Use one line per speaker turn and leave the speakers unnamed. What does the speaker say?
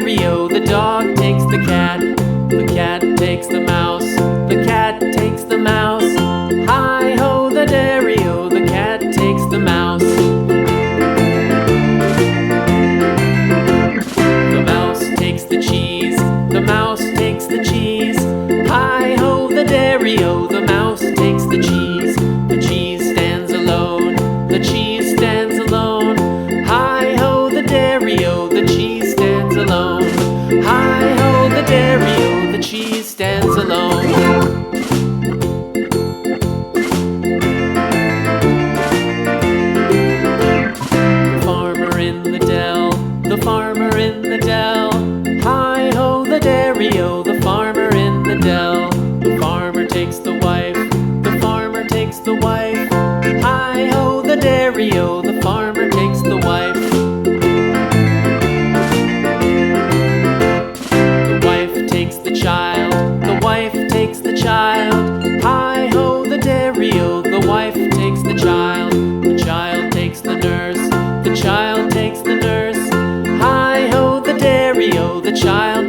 dairy-o, the dog takes the cat. The cat takes the mouse. The cat takes the mouse. Hi-ho, the dairy-o, the cat takes the mouse. The mouse takes the cheese. The mouse takes the cheese. Hi-ho, the dairy-o, the mouse takes the cheese. The cheese stands alone. The cheese stands alone. Hi-ho, the dairy-o, the cheese stands alone. Hi-ho, the dairy-o, the cheese stands alone. The farmer in the dell. The farmer in the dell. Hi-ho, the dairy-o, the farmer in the dell. The farmer takes the wife. The farmer takes the wife. Hi-ho, the dairy-o, the farmer takes the wife. The wife takes the child. The wife takes the child. Hi-ho, the dairy-o, the wife takes the child. The child takes the nurse. The child takes the nurse. Hi-ho, the dairy-o, the child